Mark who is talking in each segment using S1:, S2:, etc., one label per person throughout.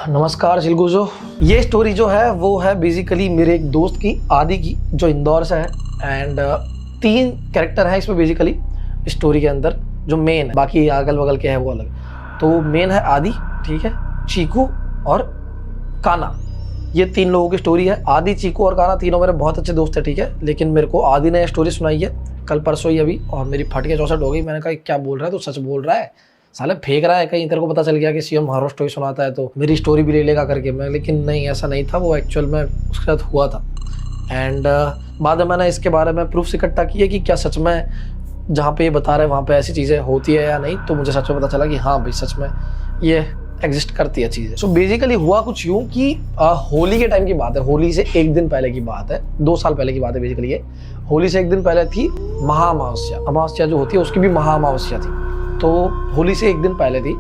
S1: नमस्कार चिलगुजो। ये स्टोरी जो है वो है बेसिकली मेरे एक दोस्त की, आदि की, जो इंदौर से है। एंड 3 कैरेक्टर हैं इसमें बेसिकली स्टोरी के अंदर, जो मेन है, बाकी अगल बगल के हैं वो अलग। तो मेन है आदि, ठीक है, चीकू और काना। ये 3 लोगों की स्टोरी है। आदि, चीकू और काना तीनों मेरे बहुत अच्छे दोस्त हैं, ठीक है। लेकिन मेरे को आदि ने स्टोरी सुनाई है कल परसों ही अभी, और मेरी फट के चौसट हो गई। मैंने कहा क्या बोल रहा है, तो सच बोल रहा है साले, फेंक रहा है कहीं, तेरे को पता चल गया कि सीएम हॉरर स्टोरी सुनाता है तो मेरी स्टोरी भी ले लेगा करके। मैं लेकिन नहीं, ऐसा नहीं था, वो एक्चुअल में उसके साथ हुआ था। एंड बाद में मैंने इसके बारे में प्रूफ्स इकट्ठा किए कि क्या सच में जहाँ पे ये बता रहे हैं वहाँ पे ऐसी चीज़ें होती है या नहीं। तो मुझे सच में पता चला कि हाँ भाई, सच में ये एग्जिस्ट करती है चीज़ें। सो बेसिकली हुआ कुछ यूँ कि होली के टाइम की बात है, होली से 1 दिन पहले की बात है, 2 साल पहले की बात है बेसिकली। ये होली से 1 दिन पहले थी महाअमावस्या। अमावस्या जो होती है उसकी भी महाअमावस्या थी, तो होली से 1 दिन पहले थी।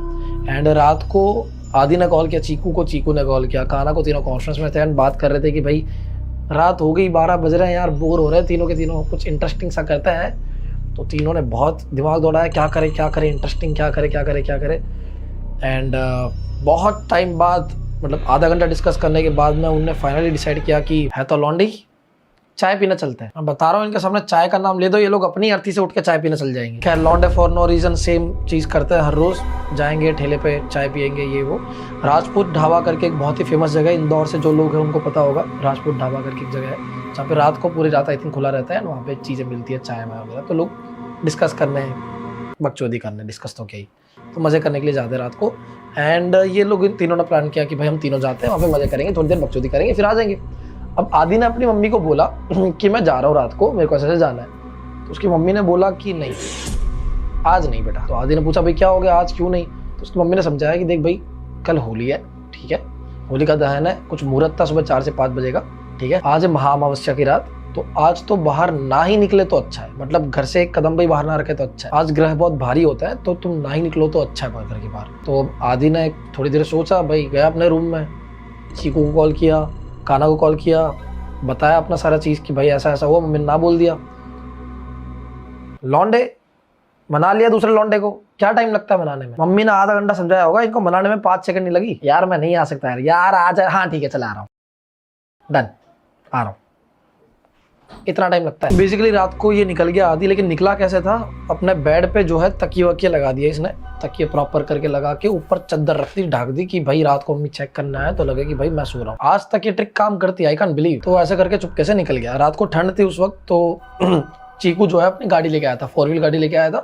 S1: एंड रात को आदि ने कॉल किया चीकू को, चीकू ने कॉल किया काना को। तीनों कॉन्फ्रेंस में थे एंड बात कर रहे थे कि भाई रात हो गई, 12 बज रहे हैं यार, बोर हो रहे हैं तीनों के तीनों, कुछ इंटरेस्टिंग सा करते हैं। तो तीनों ने बहुत दिमाग दौड़ाया, क्या करें इंटरेस्टिंग, क्या करें। एंड बहुत टाइम बाद, मतलब आधा घंटा डिस्कस करने के बाद में उनने फाइनली डिसाइड किया कि है तो लौंडी, चाय पीना चलते हैं। मैं बता रहा हूँ इनके सामने चाय का नाम ले दो, ये लोग अपनी अर्थी से उठ के चाय पीने चल जाएंगे। खैर, लौंडे फॉर नो रीजन सेम चीज़ करते हैं, हर रोज़ जाएंगे ठेले पे चाय पियेंगे ये वो। राजपूत ढाबा करके एक बहुत ही फेमस जगह है इंदौर से, जो लोग हैं उनको पता होगा। राजपूत ढाबा करके एक जगह है जहाँ पे रात को पूरी रात आई थिंक खुला रहता है, वहाँ पे चीज़ें मिलती है, चाय वगैरह। तो लोग डिस्कस करने, बकचोदी करने, डिस्कस तो क्या ही, तो मज़े करने के लिए जाते हैं रात को। एंड ये लोग तीनों ने प्लान किया कि भाई हम तीनों जाते हैं वहाँ पे, मज़े करेंगे, थोड़ी देर बकचोदी करेंगे, फिर आ जाएंगे। अब आदि ने अपनी मम्मी को बोला कि मैं जा रहा हूँ रात को, मेरे को ऐसे जाना है। तो उसकी मम्मी ने बोला कि नहीं, आज नहीं बेटा। तो आदि ने पूछा भाई क्या हो गया, आज क्यों नहीं। तो उसकी मम्मी ने समझाया कि देख भाई, कल होली है, ठीक है, होली का दहन है, कुछ मुहूर्त था सुबह 4 से 5 बजे का, ठीक है। आज है महाअमावस्या की रात, तो आज तो बाहर ना ही निकले तो अच्छा है, मतलब घर से एक कदम भी बाहर ना रखे तो अच्छा है। आज ग्रह बहुत भारी होता है, तो तुम ना ही निकलो तो अच्छा है घर के बाहर। तो आदि ने थोड़ी देर सोचा, भाई गया अपने रूम में, चीकू को कॉल किया, काना को कॉल किया, बताया अपना सारा चीज़ कि भाई ऐसा ऐसा हुआ। मम्मी ने ना बोल दिया। लौंडे मना लिया दूसरे लौंडे को, क्या टाइम लगता है मनाने में। मम्मी ने आधा घंटा समझाया होगा, इनको मनाने में 5 सेकंड नहीं लगी। यार मैं नहीं आ सकता यार आ जाए, हाँ ठीक है चला आ रहा हूँ, डन, आ रहा हूँ, इतना टाइम लगता है। बेसिकली रात को ये निकल गया आदि, लेकिन निकला कैसे था, अपने बेड पे जो है तकिए वकिए लगा दिए इसने, तकिए प्रॉपर करके लगा के ऊपर चद्दर रख दी, ढक दी कि भाई रात को मम्मी चेक करना है तो लगे कि भाई मैं सो रहा हूँ। आज तक ये ट्रिक काम करती है, आई कैन बिलीव। तो ऐसे करके चुपके से निकल गया। रात को ठंड थी उस वक्त, तो चीकू जो है अपनी गाड़ी लेके आया था, 4 व्हील गाड़ी लेके आया था।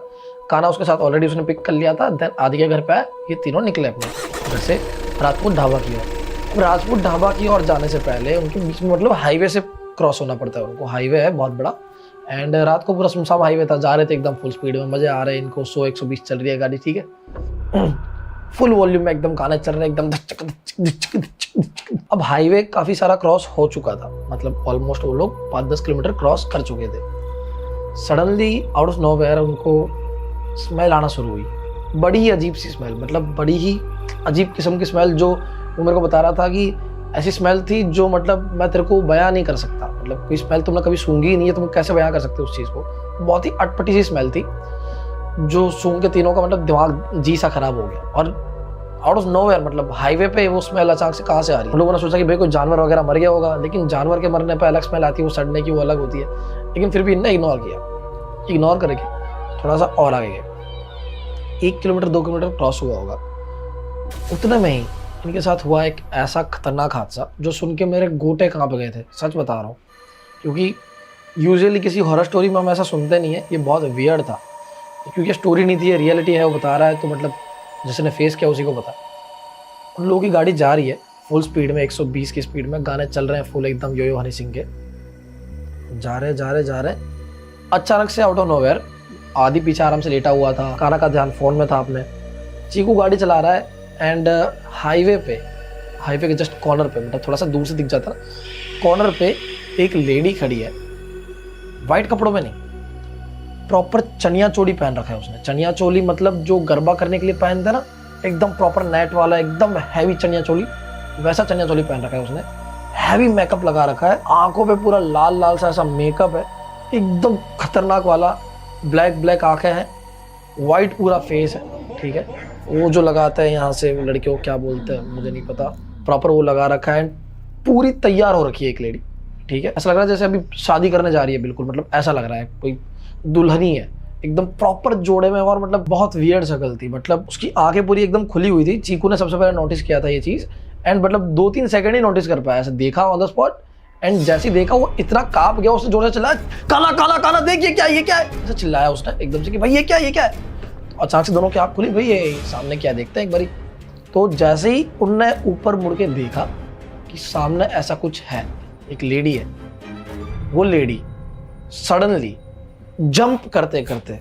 S1: काना उसके साथ ऑलरेडी उसने पिक कर लिया था। देन आदि के घर पे आए, ये तीनों निकले अपने घर से राजपूत ढाबा की ओर। राजपूत ढाबा की ओर जाने से पहले उनके बीच में, मतलब हाईवे से क्रॉस होना पड़ता है उनको, हाईवे है बहुत बड़ा। एंड रात को पूरा सुनसान हाईवे था, जा रहे थे एकदम फुल स्पीड में, मजे आ रहे हैं इनको, 100-120 चल रही है गाड़ी, ठीक है, फुल वॉल्यूम में एकदम गाने चल रहे हैं एकदम। अब हाईवे काफी सारा क्रॉस हो चुका था, मतलब ऑलमोस्ट वो लोग 5-10 किलोमीटर क्रॉस कर चुके थे। सडनली आउट ऑफ नोवेयर उनको स्मेल आना शुरू हुई, बड़ी ही अजीब सी स्मेल, मतलब बड़ी ही अजीब किस्म की स्मेल, जो वो मेरे को बता रहा था कि ऐसी स्मेल थी जो, मतलब मैं तेरे को बयां नहीं कर सकता, मतलब कोई स्मेल तुमने कभी सूंघी ही नहीं है, तुम कैसे बयां कर सकते हो उस चीज़ को। बहुत ही अटपटी सी स्मेल थी, जो सूंघ के तीनों का मतलब दिमाग जी सा खराब हो गया। और आउट ऑफ नोवेयर, मतलब हाईवे पे वो स्मेल अचानक से कहाँ से आ रही है। हम लोगों ने सोचा कि भाई कोई जानवर वगैरह मर गया होगा, लेकिन जानवर के मरने पर अलग स्मेल आती है, वो सड़ने की वो अलग होती है। लेकिन फिर भी इनने इग्नोर किया, इग्नोर करके थोड़ा सा और आगे गए। 1 किलोमीटर 2 किलोमीटर क्रॉस हुआ होगा, उतने में ही इनके साथ हुआ एक ऐसा खतरनाक हादसा जो सुन के मेरे गोटे कांप गए थे, सच बता रहा हूँ। क्योंकि यूजुअली किसी हॉरर स्टोरी में हम ऐसा सुनते नहीं है, ये बहुत वियर्ड था, क्योंकि स्टोरी नहीं थी, ये रियलिटी है, वो बता रहा है, तो मतलब जिसने फेस किया उसी को पता। उन लोगों की गाड़ी जा रही है फुल स्पीड में, 120 की स्पीड में, गाने चल रहे हैं फुल एकदम यो हनी सिंह के, जा रहे। अचानक से आउट ऑफ नोवेयर आदि पीछे आराम से लेटा हुआ था, काना का ध्यान फोन में था अपने, चीकू गाड़ी चला रहा है। एंड हाईवे के जस्ट कॉर्नर पे, मतलब थोड़ा सा दूर से दिख जाता ना, कॉर्नर पे एक लेडी खड़ी है, वाइट कपड़ों में नहीं, प्रॉपर चनिया चोली पहन रखा है उसने। चनिया चोली मतलब जो गरबा करने के लिए पहनते ना, एकदम प्रॉपर नेट वाला, एकदम हैवी चनिया चोली, वैसा चनिया चोली पहन रखा है उसने। हैवी मेकअप लगा रखा है, आंखों पे पूरा लाल लाल सा ऐसा मेकअप है, एकदम खतरनाक वाला, ब्लैक आंखें हैं, वाइट पूरा फेस है, ठीक है। वो जो लगाता है यहाँ से लड़कियों को क्या बोलते हैं मुझे नहीं पता, प्रॉपर वो लगा रखा है, पूरी तैयार हो रखी है एक लेडी, ठीक है। ऐसा लग रहा है जैसे अभी शादी करने जा रही है, बिल्कुल मतलब ऐसा लग रहा है कोई दुल्हनी है, एकदम प्रॉपर जोड़े में। और मतलब बहुत वियर्ड शक्ल थी, मतलब उसकी आंखें पूरी एकदम खुली हुई थी। चीकू ने सबसे पहले नोटिस किया था ये चीज, एंड मतलब 2-3 सेकंड ही नोटिस कर पाया, ऐसे देखा ऑन द स्पॉट, एंड जैसे ही देखा वो इतना कांप गया, उसने जोर से चिल्लाया, काला काला काला देख ये क्या है, ये क्या है, ऐसे चिल्लाया उसने एकदम से कि भाई ये क्या है, ये क्या है। तो अचानक से दोनों की आंख खुली, भाई ये सामने क्या देखते हैं एक बारी। तो जैसे ही उनने ऊपर मुड़ के देखा कि सामने ऐसा कुछ है, एक लेडी है, वो लेडी सडनली जंप करते करते,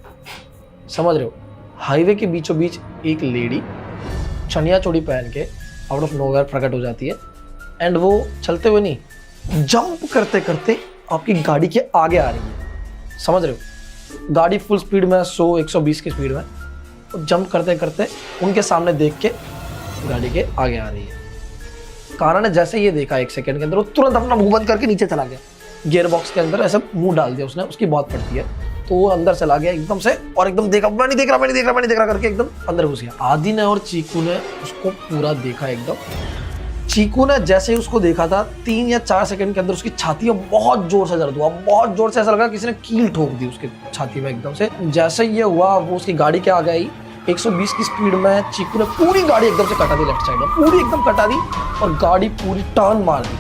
S1: समझ रहे हो, हाईवे के बीचों बीच एक लेडी चनिया चोड़ी पहन के आउट ऑफ नोवेयर प्रकट हो जाती है, एंड वो चलते हुए नहीं, जंप करते करते आपकी गाड़ी के आगे आ रही है। समझ रहे हो, गाड़ी फुल स्पीड में 100-120 की स्पीड में, तो जंप करते करते उनके सामने देख के गाड़ी के आगे आ रही है। काना ने जैसे ये देखा 1 सेकंड के अंदर, वो तुरंत अपना मुंह बंद करके नीचे चला गया, गियर बॉक्स के अंदर ऐसे मुंह डाल दिया उसने, उसकी बहुत पड़ती है, तो वो अंदर चला गया एकदम से, और एकदम देखा, मैं नहीं देख रहा, मैं नहीं देख रहा, मैं नहीं देख रहा करके एकदम अंदर घुस गया। आदि ने और चीकू ने उसको पूरा देखा एकदम। चीकू ने जैसे ही उसको देखा था, 3 या 4 सेकंड के अंदर उसकी छाती में बहुत जोर से दर्द हुआ, बहुत जोर से, ऐसा लगा किसी ने कील ठोक दी उसकी छाती में एकदम से। जैसे ही ये हुआ, वो उसकी गाड़ी के आगे आई, 120 की स्पीड में चीकू ने पूरी गाड़ी एकदम से कटा दी, लेफ्ट साइड में पूरी एकदम कटा दी, और गाड़ी पूरी टर्न मार दी,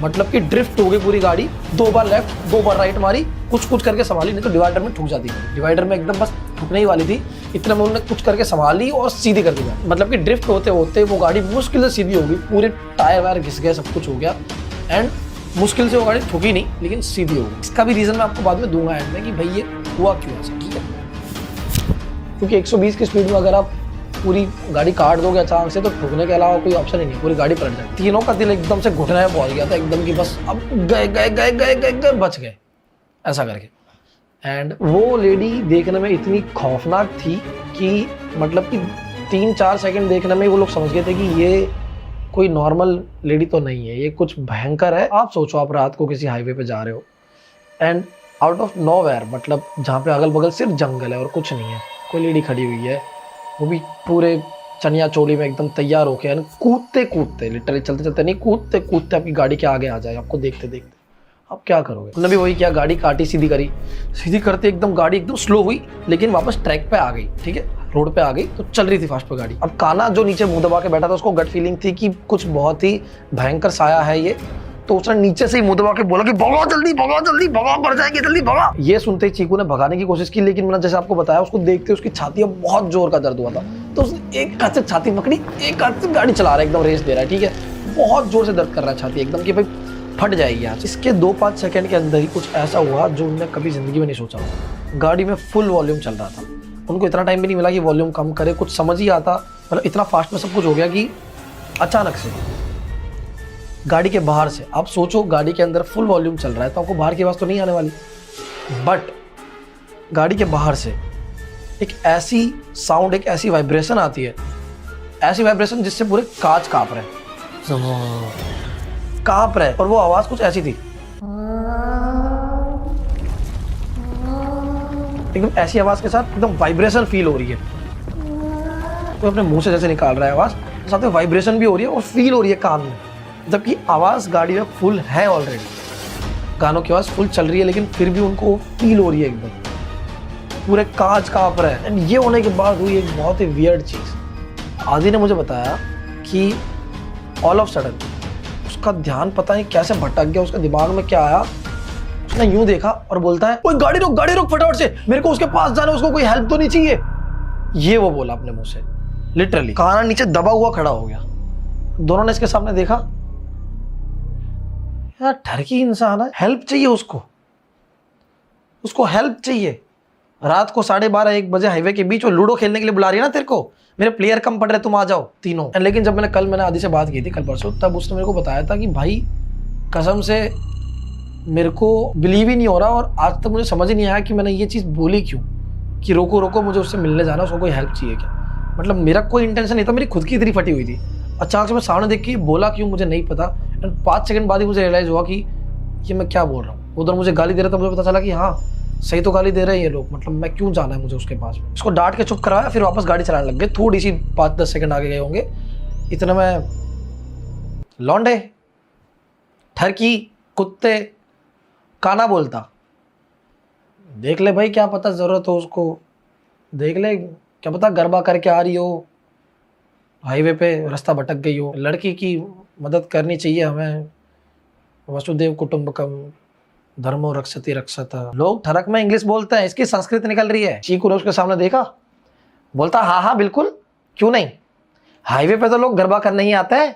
S1: मतलब कि ड्रिफ्ट हो गई पूरी गाड़ी। 2 बार लेफ्ट 2 बार राइट मारी, कुछ करके संभाली, नहीं तो डिवाइडर में ठुक जाती। डिवाइडर में एकदम बस ठुकने ही वाली थी, इतना में उन्होंने कुछ करके संभाली और सीधी कर दी। मतलब कि ड्रिफ्ट होते होते वो गाड़ी मुश्किल से सीधी हो गई, पूरे टायर वायर घिस गए, सब कुछ हो गया, एंड मुश्किल से वो गाड़ी ठुकी नहीं, लेकिन सीधी हो गई। इसका भी रीजन मैं आपको बाद में दूंगा एंड में कि भाई ये हुआ क्यों ऐसा, ठीक है। क्योंकि 120 की स्पीड में अगर आप पूरी गाड़ी काट दोगे अचानक से, तो ठुकने के अलावा कोई ऑप्शन ही नहीं, पूरी गाड़ी पलट जाएगी। तीनों का दिल एकदम से घुटने में पहुंच गया था एकदम कि बस अब गए बच गए, ऐसा करके। एंड वो लेडी देखने में इतनी खौफनाक थी कि मतलब कि 3-4 सेकंड देखने में वो लोग समझ गए थे कि ये कोई नॉर्मल लेडी तो नहीं है, ये कुछ भयंकर है। आप सोचो, आप रात को किसी हाईवे पे जा रहे हो, एंड आउट ऑफ नोवेयर, मतलब जहाँ पे अगल बगल सिर्फ जंगल है और कुछ नहीं है, कोई लेडी खड़ी हुई है, वो भी पूरे चनिया चोली में एकदम तैयार होके, यानी कूदते कूदते, लिटरली चलते चलते नहीं, कूदते कूदते आपकी गाड़ी के आगे आ जाए, आपको देखते देखते आप क्या करोगे। उन्होंने भी वही किया, गाड़ी काटी, सीधी करी, सीधी करते एकदम गाड़ी एकदम स्लो हुई, लेकिन वापस ट्रैक पे आ गई, ठीक है, रोड पे आ गई, तो चल रही थी फास्ट पे गाड़ी। अब काना जो नीचे मुंह दबा के बैठा था, उसको गट फीलिंग थी कि कुछ बहुत ही भयंकर साया है ये, तो उसने नीचे से ही मुंह दबा के बोला कि भगा जल्दी, भगा जल्दी, भगा, मर जाएंगे, जल्दी भगा। ये सुनते ही चीकू ने भगाने की कोशिश की, लेकिन मैंने जैसे आपको बताया, उसको देखते उसकी छाती में बहुत जोर का दर्द हुआ था, तो उसने एक हाथ से छाती पकड़ी, एक हाथ से गाड़ी चला रहा है, एकदम रेस दे रहा है, ठीक है, बहुत जोर से दर्द कर रहा है छाती एकदम कि भाई फट जाएगी आज। इसके 2-5 सेकंड के अंदर ही कुछ ऐसा हुआ जो उन्होंने कभी जिंदगी में नहीं सोचा होगा। गाड़ी में फुल वॉल्यूम चल रहा था, उनको इतना टाइम भी नहीं मिला कि वॉल्यूम कम करे, कुछ समझ ही आता, मतलब इतना फास्ट में सब कुछ हो गया कि अचानक से गाड़ी के बाहर से, आप सोचो गाड़ी के अंदर फुल वॉल्यूम चल रहा है तो आपको बाहर की आवाज़ तो नहीं आने वाली, बट गाड़ी के बाहर से एक ऐसी साउंड, एक ऐसी वाइब्रेशन आती है, ऐसी वाइब्रेशन जिससे पूरे कांच कांप रहे, और वो आवाज़ कुछ ऐसी थी, एकदम ऐसी आवाज़ के साथ एकदम वाइब्रेशन फील हो रही है, तो अपने मुंह से जैसे निकाल रहा है आवाज़, साथ में वाइब्रेशन भी हो रही है और फील हो रही है कान में, जबकि आवाज़ गाड़ी में फुल है ऑलरेडी, गानों की आवाज़ फुल चल रही है, लेकिन फिर भी उनको फील हो रही है एकदम, पूरे कांच कांप रहे हैं। एंड ये होने के बाद हुई एक बहुत ही वियर्ड चीज़। आदि ने मुझे बताया कि ऑल ऑफ सडन उसका ध्यान पता नहीं कैसे भटक गया, उसका दिमाग में क्या आया, उसने यूं देखा और बोलता है, ओए गाड़ी रोक फटाफट से, मेरे को उसके पास जाना है, उसको कोई हेल्प तो नहीं चाहिए। ये वो बोला अपने मुंह से, लिटरली काना नीचे दबा हुआ खड़ा हो गया। दोनों ने इसके सामने देखा, यार ठरकी इंसान है, हेल्प चाहिए उसको हेल्प चाहिए। रात को 12:30-1 बजे हाईवे के बीच वो लूडो खेलने के लिए बुला रही है ना तेरे को, मेरे प्लेयर कम पड़ रहे, तुम आ जाओ तीनों। लेकिन जब मैंने आदि से बात की थी कल परसों, तब उसने मेरे को बताया था कि भाई कसम से मेरे को बिलीव ही नहीं हो रहा, और आज तक मुझे समझ ही नहीं आया कि मैंने ये चीज़ बोली क्यों, कि रोको मुझे उससे मिलने जाना, उसको कोई हेल्प चाहिए क्या। मतलब मेरा कोई इंटेंशन नहीं था, मेरी खुद की इतनी फटी हुई थी। अचानक से मैं सामने देख के बोला क्यों मुझे नहीं पता, एंड 5 सेकंड बाद ही मुझे रियलाइज़ हुआ कि ये मैं क्या बोल रहा हूँ। उधर मुझे गाली दे रहा था, मुझे पता चला कि हाँ सही तो गाली दे रहे हैं ये लोग, मतलब मैं क्यों जाना है मुझे उसके पास। उसको डांट के चुप करवाया, फिर वापस गाड़ी चलाने लग गए, थोड़ी सी 5-10 सेकंड आगे गए होंगे, इतने में लौंडे, ठरकी, कुत्ते, काना बोलता। देख ले भाई, क्या पता जरूरत हो उसको, देख ले, क्या पता गरबा करके आ रही हो, हाईवे पे रास्ता भटक गई हो। लड़की की मदद करनी चाहिए हमें। वसुदेव कुटुंबकम धर्मो रक्षति रक्षता। लोग ठरक में इंग्लिश बोलते हैं, इसकी संस्कृत निकल रही है। चीकू ने उसके सामने देखा, बोलता हाँ हाँ बिल्कुल, क्यों नहीं, हाईवे पे तो लोग गरबा करने ही आते हैं,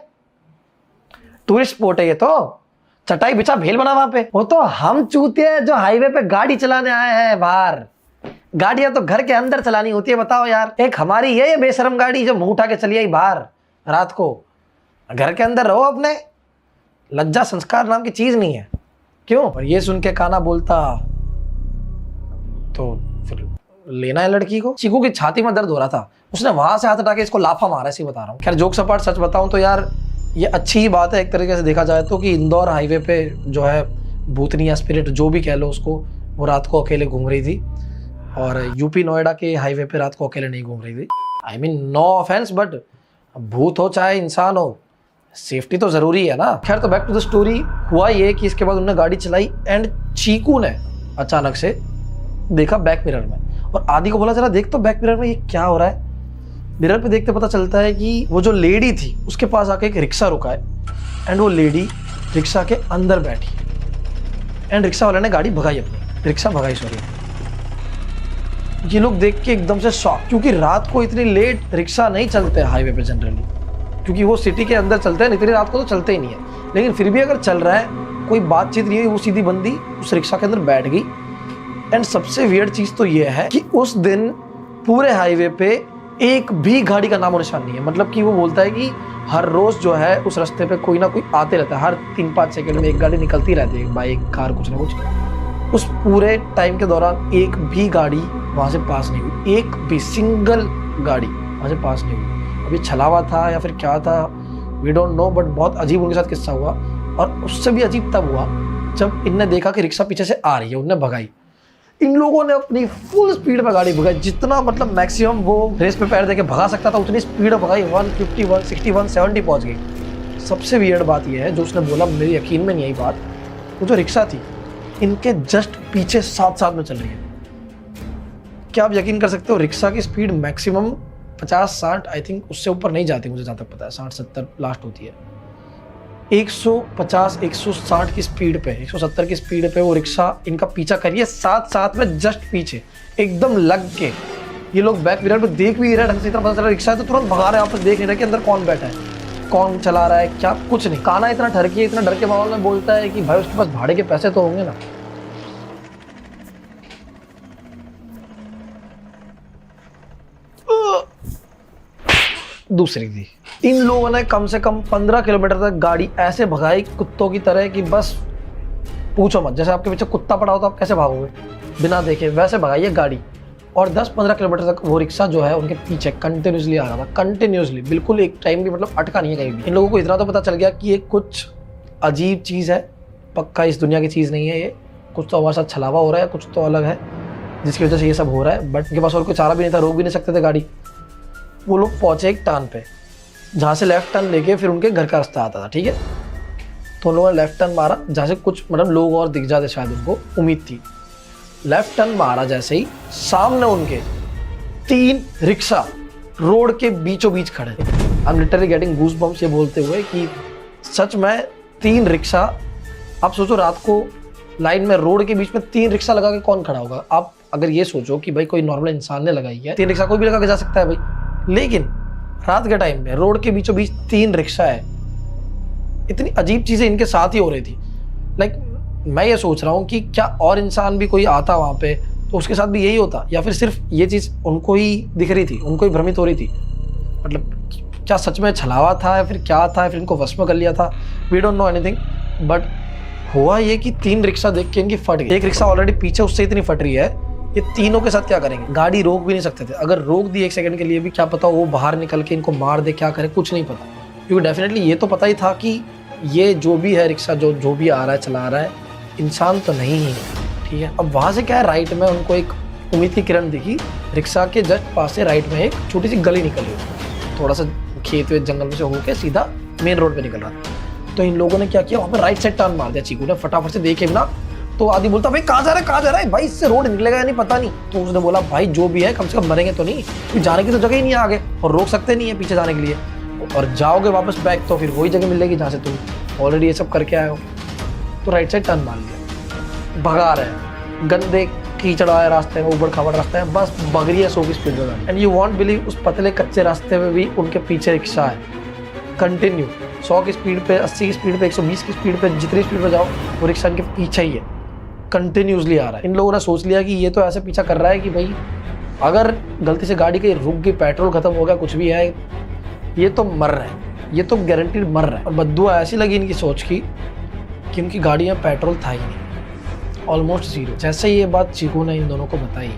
S1: टूरिस्ट स्पॉट है ये तो, चटाई बिछा भेल बना वहां पे। वो तो हम चूतिए जो हाईवे पे गाड़ी चलाने आए हैं बाहर। गाड़ियां तो घर के अंदर चलानी होती है, बताओ यार। एक हमारी ये बेशरम गाड़ी जो मुंह उठा के चली आई बाहर रात को। घर के अंदर रहो अपने, लज्जा संस्कार नाम की चीज नहीं है। क्यों? और ये सुन के काना बोलता तो फिर लेना है लड़की को। चीकू की छाती में दर्द हो रहा था, उसने वहां से हाथ हटा के इसको लाफा मारा, ऐसे बता रहा हूँ। खैर जोक सपाट सच बताऊं तो यार ये अच्छी ही बात है एक तरीके से देखा जाए तो, कि इंदौर हाईवे पे जो है भूतनी या स्पिरिट जो भी कह लो उसको, वो रात को अकेले घूम रही थी। और यूपी नोएडा के हाईवे पे रात को अकेले नहीं घूम रही थी। I mean no offence, but भूत हो चाहे इंसान हो, सेफ्टी तो जरूरी है ना। खैर तो बैक टू द स्टोरी। हुआ ये कि इसके बाद उन्होंने गाड़ी चलाई एंड चीकू ने अचानक से देखा बैक मिरर में, और आदि को बोला जरा देख तो बैक मिरर में ये क्या हो रहा है। मिरर पे देखते पता चलता है कि वो जो लेडी थी उसके पास आके एक रिक्शा रुका है एंड वो लेडी रिक्शा के अंदर बैठी एंड रिक्शा वाले ने गाड़ी भगाई, अपनी रिक्शा भगाई सॉरी। ये लोग देख के एकदम से शॉक, क्योंकि रात को इतनी लेट रिक्शा नहीं चलते हाईवे पे जनरली, क्योंकि वो सिटी के अंदर चलते हैं, इतनी रात को तो चलते ही नहीं है। लेकिन फिर भी अगर चल रहा है, कोई बातचीत नहीं हुई, वो सीधी बंदी उस रिक्शा के अंदर बैठ गई। एंड सबसे वियर्ड चीज तो ये है कि उस दिन पूरे हाईवे पे एक भी गाड़ी का नामो निशान नहीं है। मतलब कि वो बोलता है कि हर रोज जो है उस रास्ते पे कोई ना कोई आते रहता है, हर 3-5 सेकंड में एक गाड़ी निकलती रहती है, बाइक कार कुछ ना कुछ। उस पूरे टाइम के दौरान एक भी गाड़ी वहां से पास नहीं हुई, एक भी सिंगल गाड़ी वहां से पास नहीं हुई। अभी छलावा था या फिर क्या था, वी डोंट नो, बट बहुत अजीब उनके साथ किस्सा हुआ। और उससे भी अजीब तब हुआ जब इनने देखा कि रिक्शा पीछे से आ रही है, उनने भगाई। इन लोगों ने अपनी फुल स्पीड में गाड़ी भगाई, जितना मतलब मैक्सिमम वो रेस पे पैर देके भगा सकता था उतनी स्पीड में भगाई। 150, 160, 170 पहुंच गई। सबसे वियर्ड बात यह है, जो उसने बोला मेरे यकीन में नहीं आई बात, वो जो रिक्शा थी इनके जस्ट पीछे साथ साथ में चल रही है। क्या आप यकीन कर सकते हो, रिक्शा की स्पीड मैक्सिमम 50-60, आई थिंक उससे ऊपर नहीं जाती, मुझे जहाँ तक पता है 60-70 लास्ट होती है। 150-160 की स्पीड पे, 170 की स्पीड पे वो रिक्शा इनका पीछा करिए, साथ साथ में जस्ट पीछे एकदम लग के। ये लोग बैक मिरर पे देख भी रहे ढंग से, इतना पता चला रिक्शा है तो तुरंत भगा रहे हैं, आप देख नहीं रहे कि अंदर कौन बैठा है, कौन चला रहा है, क्या कुछ नहीं। काना इतना ठरकी है, इतना डर के माहौल में बोलता है कि भाई उसके पास भाड़े के पैसे तो होंगे ना। दूसरी थी, इन लोगों ने कम से कम 15 किलोमीटर तक गाड़ी ऐसे भगाई कुत्तों की तरह कि बस पूछो मत। जैसे आपके पीछे कुत्ता पड़ा हो तो आप कैसे भागोगे बिना देखे, वैसे भगाई है गाड़ी। और 10-15 किलोमीटर तक वो रिक्शा जो है उनके पीछे कंटिन्यूसली आ रहा था, कंटिन्यूसली, बिल्कुल एक टाइम भी मतलब अटका नहीं है कहीं भी। इन लोगों को इतना तो पता चल गया कि ये कुछ अजीब चीज़ है, पक्का इस दुनिया की चीज़ नहीं है ये, कुछ तो हमारे साथ छलावा हो रहा है, कुछ तो अलग है जिसकी वजह से ये सब हो रहा है। बट उनके पास और कोई चारा भी नहीं था, रोक भी नहीं सकते थे गाड़ी। वो लोग पहुंचे एक टर्न पे, जहाँ से लेफ्ट टर्न लेके फिर उनके घर का रास्ता आता था, ठीक है। तो उन लोगों ने लेफ्ट टर्न मारा, जहाँ से कुछ मतलब लोग और दिख जाते शायद, उनको उम्मीद थी। लेफ्ट टर्न मारा जैसे ही, सामने उनके 3 रिक्शा रोड के बीचों बीच खड़े। I am literally getting goosebumps ये बोलते हुए कि सच में 3 रिक्शा। आप सोचो रात को लाइन में रोड के बीच में 3 रिक्शा लगा के कौन खड़ा होगा। आप अगर ये सोचो कि भाई कोई नॉर्मल इंसान ने लगाई है, 3 रिक्शा कोई भी लगा के जा सकता है भाई, लेकिन रात के टाइम में रोड के बीचों बीच 3 रिक्शा है। इतनी अजीब चीजें इनके साथ ही हो रही थी। लाइक मैं ये सोच रहा हूँ कि क्या और इंसान भी कोई आता वहाँ पे तो उसके साथ भी यही होता, या फिर सिर्फ ये चीज़ उनको ही दिख रही थी, उनको ही भ्रमित हो रही थी। मतलब क्या सच में छलावा था या फिर क्या था, या फिर इनको वश में कर लिया था, we don't know anything. But हुआ ये कि 3 रिक्शा देख के इनकी फट गई। एक रिक्शा ऑलरेडी पीछे उससे इतनी फट रही है, ये तीनों के साथ क्या करेंगे। गाड़ी रोक भी नहीं सकते थे, अगर रोक दी 1 सेकंड के लिए भी क्या पता वो बाहर निकल के इनको मार दे, क्या करे कुछ नहीं पता। क्योंकि डेफिनेटली ये तो पता ही था कि ये जो भी है रिक्शा, जो भी आ रहा है चला रहा है, इंसान तो नहीं ही है, ठीक है। अब वहाँ से क्या है, राइट में उनको एक उम्मीद की किरण दिखी। रिक्शा के जस्ट पास से राइट में एक छोटी सी गली निकल रही, थोड़ा सा खेत वेत जंगल में से होके सीधा मेन रोड पे निकल रहा था। तो इन लोगों ने क्या किया, वहाँ पे राइट साइड टर्न मार दिया चीकू ने फटाफट से, देखे बिना। तो आदि बोलता भाई कहाँ जा रहा है भाई, इससे रोड निकलेगा या नहीं पता नहीं। तो उसने बोला भाई जो भी है कम से कम मरेंगे तो नहीं, क्योंकि जाने की तो जगह ही नहीं है आगे और रोक सकते नहीं है पीछे जाने के लिए, और जाओगे वापस बैक तो फिर वही जगह मिलेगी जहाँ से तुम ऑलरेडी ये सब करके आए हो। तो राइट साइड टर्न मार लिया, भगा रहे हैं, गंदे कीचड़ आया रास्ते में, ऊबड़ खाबड़ रास्ते है, बस भग रही है 100 की स्पीड में। एंड यू वॉन्ट बिलीव उस पतले कच्चे रास्ते में भी उनके पीछे रिक्शा है, कंटिन्यू 100 की स्पीड पे, 80 की स्पीड पे, 120 की स्पीड पे, जितनी स्पीड पे जाओ वो रिक्शा इनके पीछे ही है, कंटिन्यूसली आ रहा है। इन लोगों ने सोच लिया कि ये तो ऐसे पीछा कर रहा है कि भाई अगर गलती से गाड़ी कहीं रुक गई, पेट्रोल खत्म हो गया, कुछ भी है, ये तो मर रहा है, ये तो गारंटीड मर रहा है। और बद्दुआ ऐसी लगी इनकी सोच की कि उनकी गाड़ी में पेट्रोल था ही नहीं, ऑलमोस्ट जीरो। जैसे ये बात चीकू ने इन दोनों को बताई,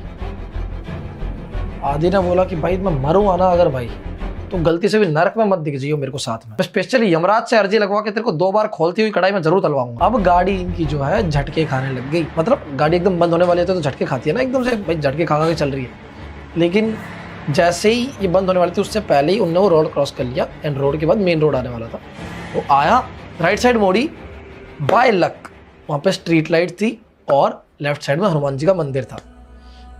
S1: आदि ने बोला कि भाई मैं मरूंगा ना अगर भाई, तो गलती से भी नरक में मत दिख जाइयो मेरे को साथ में, मैं स्पेशली यमराज से अर्जी लगवा के तेरे को 2 बार खोलती हुई कढ़ाई में जरूर तलवाऊंगा। अब गाड़ी इनकी जो है झटके खाने लग गई, मतलब गाड़ी एकदम बंद होने वाली है तो झटके खाती है ना एकदम से, भाई झटके खा के चल रही है। लेकिन जैसे ही ये बंद होने वाली थी उससे पहले ही उनने वो रोड क्रॉस कर लिया, एंड रोड के बाद मेन रोड आने वाला था। वो आया, राइट साइड मोड़ी, बाय लक वहाँ पे स्ट्रीट लाइट थी और लेफ्ट साइड में हनुमान जी का मंदिर था।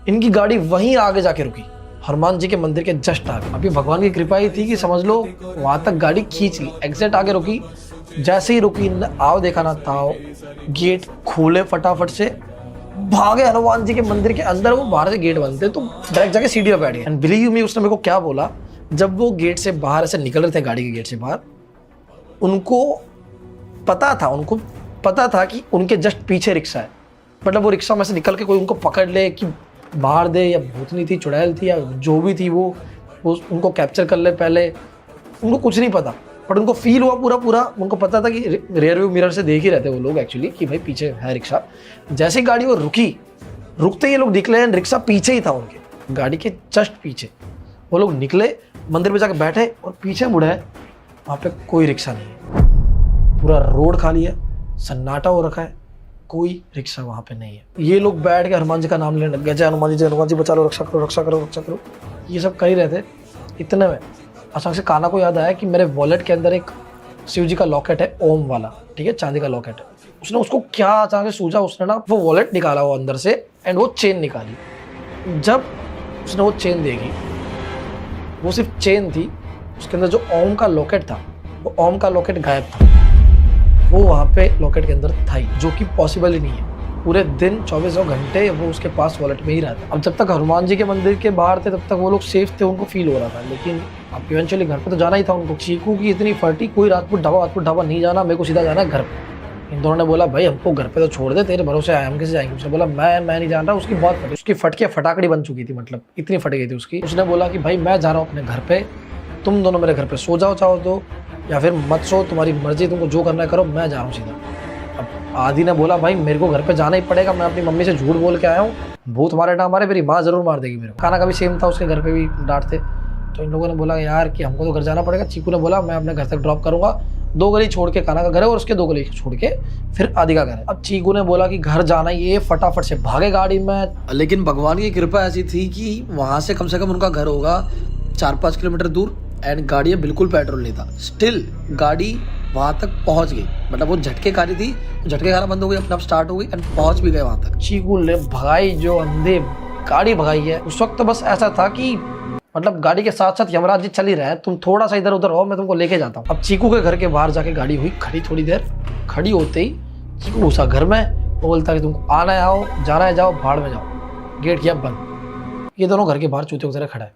S1: इनकी गाड़ी वहीं आगे जाके रुकी, हनुमान जी के मंदिर के जस्ट आगे। अभी भगवान की कृपा ही थी कि समझ लो वहां तक गाड़ी खींच ली, एग्जैक्ट आगे रुकी। जैसे ही रुकी, आओ देखा ना ताओ, गेट खोले फटाफट से, भागे हनुमान जी के मंदिर के अंदर। वो बाहर से गेट बंद थे तो डायरेक्ट जाके सीढ़ी पे बैठ गए। एंड बिलीव मी, उसने मेरे को क्या बोला, जब वो गेट से बाहर से निकल रहे थे, गाड़ी के गेट से बाहर, उनको पता था कि उनके जस्ट पीछे रिक्शा है। मतलब वो रिक्शा में से निकल के कोई उनको पकड़ ले कि बाहर दे, या भूतनी थी, चुड़ैल थी, या जो भी थी वो उनको कैप्चर कर ले पहले, उनको कुछ नहीं पता। बट उनको फील हुआ पूरा, उनको पता था कि रियर व्यू मिरर से देख ही रहते वो लोग एक्चुअली कि भाई पीछे है रिक्शा। जैसे गाड़ी वो रुकते ये लोग निकले, रिक्शा पीछे ही था उनके, गाड़ी के जस्ट पीछे। वो लोग निकले, मंदिर पे जाकर बैठे और पीछे मुड़े, वहाँ पे कोई रिक्शा नहीं है, पूरा रोड खाली है, सन्नाटा हो रखा है, कोई रिक्शा वहाँ पे नहीं है। ये लोग बैठ के हनुमान जी का नाम लेने लग गए, जय हनुमान जी बचा लो, रक्षा करो, ये सब कर ही रहे थे। इतने में अचानक से कान्हा को याद आया कि मेरे वॉलेट के अंदर एक शिव जी का लॉकेट है, ओम वाला, ठीक है, चांदी का लॉकेट है। उसने उसको क्या अचानक से सूझा, उसने ना वो वॉलेट निकाला वो अंदर से, एंड वो चेन निकाली। जब उसने वो चेन देखी, वो सिर्फ चेन थी, उसके अंदर जो ओम का लॉकेट था, वो ओम का लॉकेट गायब था। वो वहाँ पे लॉकेट के अंदर था ही, जो कि पॉसिबल ही नहीं है। पूरे दिन 24 घंटे वो उसके पास वॉलेट में ही रहता। अब जब तक हनुमान जी के मंदिर के बाहर थे तब तक वो लोग सेफ थे, उनको फील हो रहा था, लेकिन अब इवेंचुअली घर पे तो जाना ही था उनको। चीकू की इतनी फटी, कोई राजपूत ढाबा नहीं जाना, मेरे को सीधा जाना है घर पे। इन दोनों ने बोला भाई हमको घर पे तो छोड़ दे, तेरे भरोसे आए, हम कैसे जाएंगे। उसने बोला मैं नहीं जान रहा। उसकी बहुत फटी, उसकी फटके फटाकड़ी बन चुकी थी, मतलब इतनी फट गई थी उसकी। उसने बोला कि भाई मैं जा रहा हूँ अपने घर पे, तुम दोनों मेरे घर पे सो जाओ चाहो तो, या फिर मत सो, तुम्हारी मर्जी, तुमको जो करना है करो, मैं जा रहा हूँ सीधा। अब आदि ने बोला भाई मेरे को घर पे जाना ही पड़ेगा, मैं अपनी मम्मी से झूठ बोल के आया हूँ, भूत मारे ना मारे मेरी माँ जरूर मार देगी मेरे को। खाना का भी सेम था, उसके घर पे भी डांटते। तो इन लोगों ने बोला यार कि हमको तो घर जाना पड़ेगा। चीकू ने बोला मैं अपने घर तक ड्रॉप करूंगा, 2 गली छोड़ के खाना का घर है और उसके 2 गली छोड़ के फिर आदि का घर है। अब चीकू ने बोला कि घर जाना, ये फटाफट से भागे गाड़ी में। लेकिन भगवान की कृपा ऐसी थी कि वहां से कम उनका घर होगा 4-5 किलोमीटर दूर, एंड गाड़ी में बिल्कुल पेट्रोल नहीं था। स्टिल गाड़ी वहां तक पहुंच गई, मतलब वो झटके खा रही थी, झटके खाना बंद हो गई, अपने आप स्टार्ट हो गई, एंड पहुंच भी गए वहां तक। चीकू ने भगाई, जो अंधे गाड़ी भगाई है। उस वक्त तो बस ऐसा था कि मतलब गाड़ी के साथ साथ यमराज जी चल ही रहे हैं, तुम थोड़ा सा इधर उधर हो, मैं तुमको लेके जाता हूँ। अब चीकू के घर के बाहर जाके गाड़ी हुई खड़ी, थोड़ी देर खड़ी होते ही चीकू घुसा घर में, बोलता कि तुमको आना है आओ, जाना है जाओ, भाड़ में जाओ। गेट किया बंद। ये दोनों घर के बाहर चूतियों की तरह खड़ा है।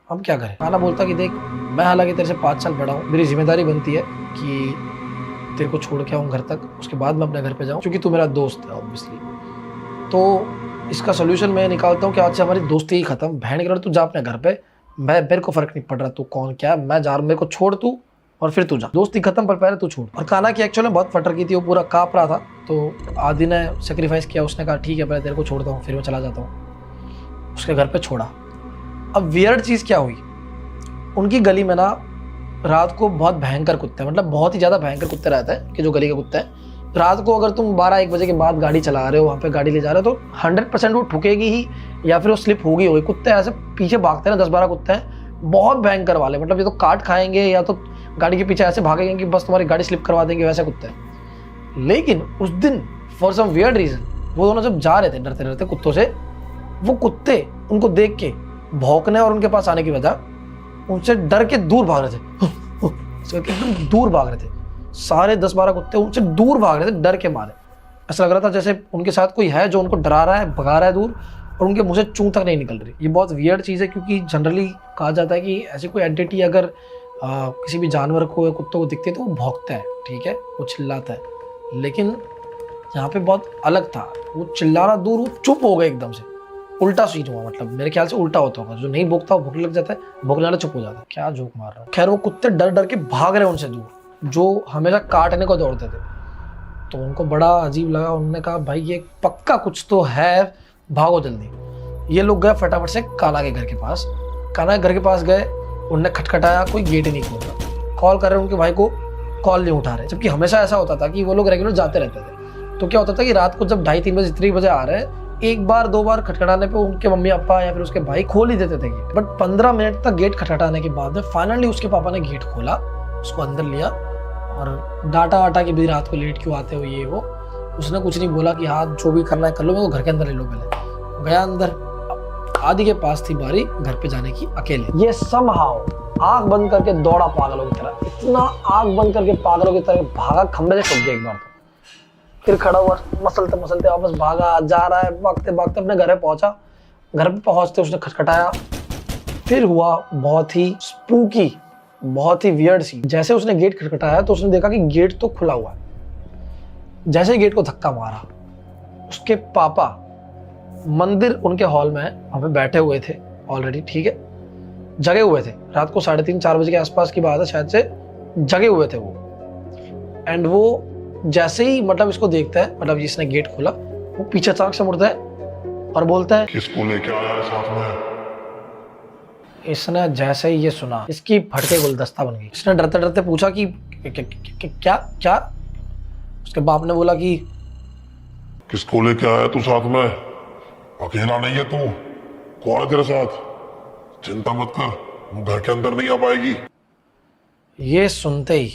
S1: हम क्या करें। कान्हा बोलता कि देख मैं हालांकि तेरे से 5 साल बड़ा हूँ, मेरी जिम्मेदारी बनती है कि तेरे को छोड़ के आऊँ घर तक, उसके बाद मैं अपने घर पे जाऊँ, क्योंकि तू मेरा दोस्त है ऑब्वियसली। तो इसका सोल्यूशन मैं निकालता हूँ कि आज से हमारी दोस्ती ही खत्म। बहन के तू जा अपने घर पे, मेरे को फर्क नहीं पड़ रहा तू कौन क्या, मैं जा रहा हूँ, मेरे को छोड़ तू और फिर तू जा, दोस्ती खत्म, पर पहले तू छोड़। और कान्हा की एक्चुअली बहुत फटर की थी, वो पूरा काँप रहा था। तो आदि ने सेक्रीफाइस किया, उसने कहा ठीक है पहले तेरे को छोड़ता हूँ, फिर मैं चला जाता हूँ। उसके घर पे छोड़ा। अब वियर्ड चीज़ क्या हुई, उनकी गली में ना रात को बहुत भयंकर कुत्ते, मतलब बहुत ही ज़्यादा भयंकर कुत्ते रहते हैं कि जो गली के कुत्ते हैं। रात को अगर तुम 12-1 बजे के बाद गाड़ी चला रहे हो, वहाँ पे गाड़ी ले जा रहे हो, तो 100% वो ठुकेगी ही, या फिर वो स्लिप होगी कुत्ते ऐसे पीछे भागते हैं ना, 10-12 कुत्ते हैं बहुत भयंकर वाले, मतलब ये तो काट खाएंगे या तो गाड़ी के पीछे ऐसे भागेंगे कि बस तुम्हारी गाड़ी स्लिप करवा देंगे, वैसे कुत्ते हैं। लेकिन उस दिन फॉर सम वियर्ड रीजन वो दोनों जब जा रहे थे डरते डरते कुत्तों से, वो कुत्ते उनको देख के भौंकने और उनके पास आने की वजह उनसे डर के दूर भाग रहे थे, एकदम दूर भाग रहे थे। सारे 10-12 कुत्ते उनसे दूर भाग रहे थे डर के मारे। ऐसा लग रहा था जैसे उनके साथ कोई है जो उनको डरा रहा है, भगा रहा है दूर, और उनके मुंह से चूं तक नहीं निकल रही। ये बहुत वियर्ड चीज़ है, क्योंकि जनरली कहा जाता है कि ऐसी कोई एंटिटी अगर किसी भी जानवर को या कुत्तों को दिखती है तो वो भौंकता है, ठीक है, वो चिल्लाता है। लेकिन यहाँ पे बहुत अलग था, वो चिल्लाना दूर, वो चुप हो गए एकदम से। उल्टा सीन हुआ, मतलब मेरे ख्याल से उल्टा होता होगा, जो नहीं भौंकता वो भौंकने लग जाता है, भौंकने वाला चुप हो जाता है। क्या जोक मार रहा है। खैर वो कुत्ते डर डर के भाग रहे उनसे दूर, जो हमेशा काटने को दौड़ते थे। तो उनको बड़ा अजीब लगा, उन्होंने कहा भाई ये पक्का कुछ तो है, भागो जल्दी। ये लोग गए फटाफट से काला के घर के पास। काला के घर के पास गए, उनने खटखटाया, कोई गेट ही नहीं खोल रहा। कॉल कर रहे उनके भाई को, कॉल नहीं उठा रहे। जबकि हमेशा ऐसा होता था कि वो लोग रेगुलर जाते रहते थे। तो क्या होता था कि रात को जब 2:30-3 बजे 3 बजे आ रहे हैं, 1 बार 2 बार खटखटाने पे उनके मम्मी पापा या फिर उसके भाई खोल ही देते थे गेट। बट 15 मिनट तक गेट खटखटाने के बाद में फाइनली उसके पापा ने गेट खोला, उसको अंदर लिया और डांटा वाटा कि भाई रात को लेट क्यों आते हो ये वो। उसने कुछ नहीं बोला कि हाँ जो भी करना है कर लो, मेरे को घर के अंदर ले लो। पहले गया अंदर, आदि के पास थी बारी घर पे जाने की अकेले। ये समहाउ आंख बंद करके दौड़ा पागलों की तरह, इतना आंख बंद करके पागलों की तरह भागा, खंबे से ठुक गया एक बार। तो फिर खड़ा हुआ, मसलते मसलते वापस भागा, जा रहा है, भागते भागते अपने घर पे पहुंचा। घर पे पहुंचते उसने खटखटाया। फिर हुआ बहुत ही स्पूकी, बहुत ही वियर्ड सी। जैसे उसने गेट खटखटाया तो उसने देखा कि गेट तो खुला हुआ है। जैसे ही गेट को धक्का मारा, उसके पापा मंदिर उनके हॉल में वहां पे बैठे हुए थे ऑलरेडी, ठीक है, जगे हुए थे। रात को 3:30-4 बजे के आसपास की बात है, शायद से जगे हुए थे वो। एंड वो जैसे ही मतलब इसको देखता है, मतलब जिसने गेट खोला, वो पीछे अचानक से मुड़ता है और बोलता है
S2: किसको लेके आया है साथ में।
S1: इसने जैसे ही ये सुना, इसकी फटके गुलदस्ता बन गई। इसने डरते डरते पूछा कि क्या क्या। उसके बाप ने बोला कि
S2: किसको लेके आया तू साथ में, अकेला नहीं है तू, कौन है तेरे साथ, चिंता मत कर, वो घर के अंदर नहीं आ पाएगी।
S1: ये सुनते ही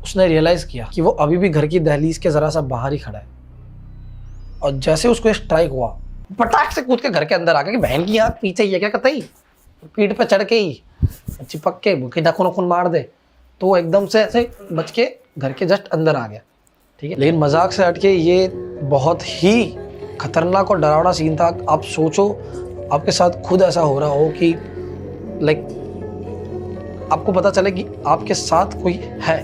S1: उसने रियलाइज किया कि वो अभी भी घर की दहलीज के जरा सा बाहर ही खड़ा है। और जैसे उसको स्ट्राइक हुआ, पटाख से कूद के घर के अंदर आ गया कि बहन की आंख पीछे ही है क्या, कतई पीठ पे चढ़ के ही चिपक के भूखे नखुन नखुन मार दे। तो वो एकदम से ऐसे बच के घर के जस्ट अंदर आ गया, ठीक है। लेकिन मजाक से हटके ये बहुत ही खतरनाक और डरावना सीन था। आप सोचो आपके साथ खुद ऐसा हो रहा हो कि लाइक आपको पता चले कि आपके साथ कोई है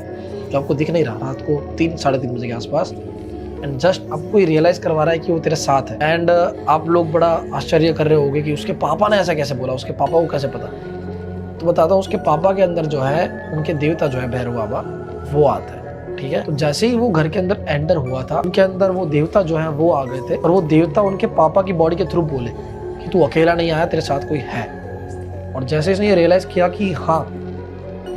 S1: जो आपको दिख नहीं रहा, रात को 3-3:30 बजे के आसपास, एंड जस्ट आपको रियलाइज करवा रहा है कि वो तेरे साथ है। एंड आप लोग बड़ा आश्चर्य कर रहे होगे कि उसके पापा ने ऐसा कैसे बोला, उसके पापा को कैसे पता। तो बताता हूँ, उसके पापा के अंदर जो है उनके देवता जो है भैरव बाबा, वो आता है, ठीक है। तो जैसे ही वो घर के अंदर एंटर हुआ था, उनके अंदर वो देवता जो है वो आ गए थे। और वो देवता उनके पापा की बॉडी के थ्रू बोले कि तू अकेला नहीं आया, तेरे साथ कोई है। और जैसे इसने ये रियलाइज किया कि हाँ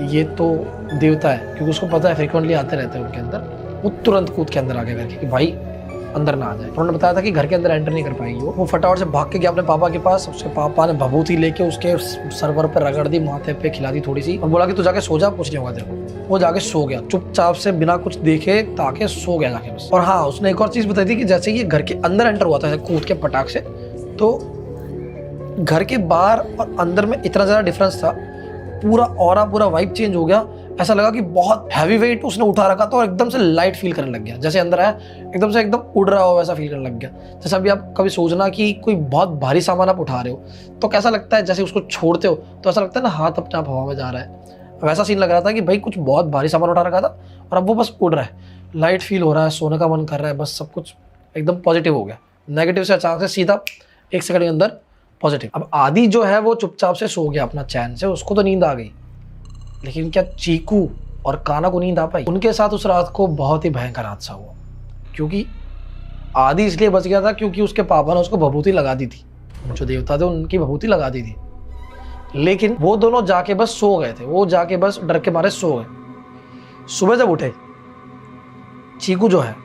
S1: ये तो देवता है, क्योंकि उसको पता है फ्रिक्वेंटली आते रहते हैं उनके अंदर, वो तुरंत कूद के अंदर आ गया करके कि भाई अंदर ना आ जाए। उन्होंने बताया था कि घर के अंदर एंटर नहीं कर पाएगी। वो फटाफट से भाग के गया अपने पापा के पास। उसके पापा ने भभूति लेके उसके सरवर पर रगड़ दी, माथे पे खिला दी थोड़ी सी, और बोला कि तू जाके सो जा, कुछ नहीं होगा तेरे को। वो जाके सो गया चुपचाप से, बिना कुछ देखे ताके सो गया जाके बस। और हाँ, उसने एक और चीज बताई थी कि जैसे ये घर के अंदर एंटर हुआ था कूद के पटाख से, तो घर के बाहर और अंदर में इतना ज्यादा डिफरेंस था, पूरा ऑरा, पूरा वाइब चेंज हो गया। ऐसा लगा कि बहुत हैवी वेट उसने उठा रखा था और एकदम से लाइट फील करने लग गया। जैसे अंदर आया एकदम से एकदम उड़ रहा हो वैसा फील करने लग गया। जैसे अभी आप कभी सोचना कि कोई बहुत भारी सामान आप उठा रहे हो तो कैसा लगता है, जैसे उसको छोड़ते हो तो ऐसा लगता है ना हाथ अपने आप हवा में जा रहा है, वैसा सीन लग रहा था कि भाई कुछ बहुत भारी सामान उठा रखा था और अब वो बस उड़ रहा है, लाइट फील हो रहा है, सोने का मन कर रहा है, बस सब कुछ एकदम पॉजिटिव हो गया। नेगेटिव से अचानक से सीधा 1 सेकंड के अंदर पॉजिटिव। अब आदि जो है वो चुपचाप से सो गया अपना चैन से, उसको तो नींद आ गई, लेकिन क्या चीकू और काना को नींद आ पाई? उनके साथ उस रात को बहुत ही भयंकर हादसा हुआ, क्योंकि आदि इसलिए बच गया था क्योंकि उसके पापा ने उसको भभूति लगा दी थी, जो देवता थे उनकी भभूति लगा दी थी। लेकिन वो दोनों जाके बस सो गए थे, वो जाके बस डर के मारे सो गए। सुबह जब उठे, चीकू जो है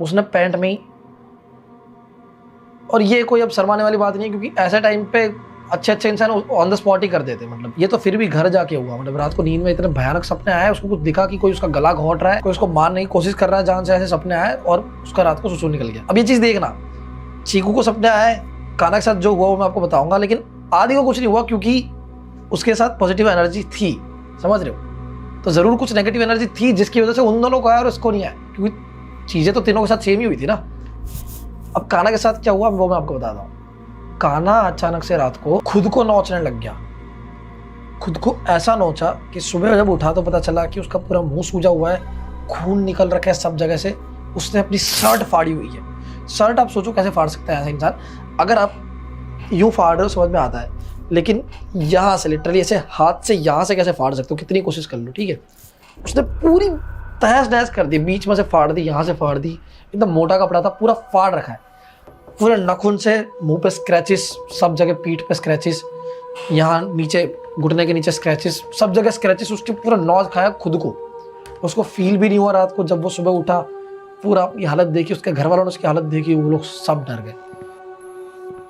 S1: उसने पैंट में ही, और ये कोई अब शर्माने वाली बात नहीं है क्योंकि ऐसे टाइम पे अच्छे अच्छे इंसान ऑन द स्पॉट ही कर देते, मतलब ये तो फिर भी घर जाके हुआ, मतलब रात को नींद में इतने भयानक सपने आए, उसको कुछ दिखा कि कोई उसका गला घोंट रहा है, कोई उसको मारने की कोशिश कर रहा है जान से, ऐसे सपने आए और उसका रात को सुसु निकल गया। अब ये चीज देखना, चीकू को सपने आए, काना के साथ जो हुआ वो मैं आपको बताऊंगा, लेकिन आदि को कुछ नहीं हुआ क्योंकि उसके साथ पॉजिटिव एनर्जी थी, समझ रहे हो। तो जरूर कुछ नेगेटिव एनर्जी थी जिसकी वजह से उन दोनों को आया और उसको नहीं आया, क्योंकि चीजें तो तीनों के साथ सेम ही हुई थी ना। अब काना के साथ क्या हुआ वो मैं आपको बताता हूँ। काना अचानक से रात को खुद को नोचने लग गया, खुद को ऐसा नोचा कि सुबह जब उठा तो पता चला कि उसका पूरा मुंह सूजा हुआ है, खून निकल रखा है सब जगह से। उसने अपनी शर्ट फाड़ी हुई है। शर्ट आप सोचो कैसे फाड़ सकता है ऐसा इंसान, अगर आप यूं फाड़ रहे हो समझ में आता है, लेकिन यहाँ से लिटरली ऐसे हाथ से यहाँ से कैसे फाड़ सकते हो, कितनी कोशिश कर लो, ठीक है। उसने पूरी तहस नहस कर दी, बीच में से फाड़ दी, यहाँ से फाड़ दी, एकदम मोटा कपड़ा था पूरा फाड़ रखा है, पूरे नाखून से मुंह पे स्क्रैचेस, सब जगह पीठ पे स्क्रैचेस, यहाँ नीचे घुटने के नीचे स्क्रैचेस, सब जगह स्क्रैचेस। उसके पूरा नौज खाया खुद को, उसको फील भी नहीं हुआ रात को। जब वो सुबह उठा पूरा ये हालत देखी, उसके घर वालों ने उसकी हालत देखी, वो लोग सब डर गए,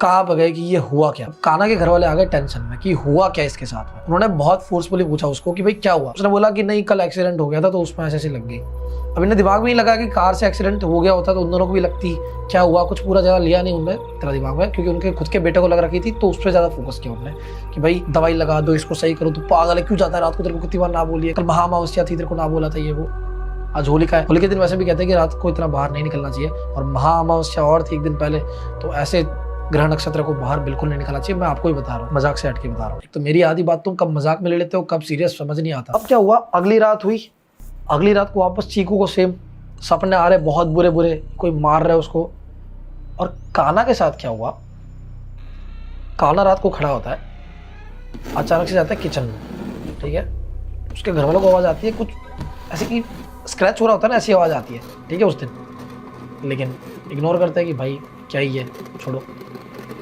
S1: कांप गए कि ये हुआ क्या। काना के घर वाले आ गए टेंशन में कि हुआ क्या इसके साथ में। उन्होंने बहुत फोर्सफुली पूछा उसको कि भाई क्या हुआ। उसने बोला कि नहीं कल एक्सीडेंट हो गया था तो उसमें ऐसे लग गई। अब इन्हें दिमाग में नहीं लगा कि कार से एक्सीडेंट हो गया होता तो उन दोनों को भी लगती, क्या हुआ कुछ पूरा ज़्यादा लिया नहीं उनने तेरा दिमाग में, क्योंकि उनके खुद के बेटे को लग रखी थी तो उस पर ज़्यादा फोकस किया उन्होंने कि भाई दवाई लगा दो, इसको सही करो, तो पागल है क्यों जाता है रात को, तेरे को कितनी बार ना बोलिए, कल महाअमावस्या थी तेरे को ना बोला था ये वो। आज होलिका है, होली के दिन वैसे भी कहते हैं कि रात को इतना बाहर नहीं निकलना चाहिए, और महाअमावस्या और थी एक दिन पहले, तो ऐसे ग्रह नक्षत्र को बाहर बिल्कुल नहीं निकलना चाहिए। मैं आपको ही बता रहा हूँ, मजाक से हटके बता रहा हूँ। एक तो मेरी आधी बात तुम कब मजाक में ले लेते हो, कब सीरियस समझ नहीं आता। अब क्या हुआ, अगली रात हुई, अगली रात को वापस चीकू को सेम सपने आ रहे, बहुत बुरे बुरे, कोई मार रहा है उसको। और काना के साथ क्या हुआ, काना रात को खड़ा होता है, अचानक से जाता है किचन में, ठीक है। उसके घर वालों को आवाज़ आती है कुछ ऐसे कि स्क्रैच हो रहा होता है ना, ऐसी आवाज़ आती है, ठीक है उस दिन। लेकिन इग्नोर करते हैं कि भाई क्या ही है, छोड़ो।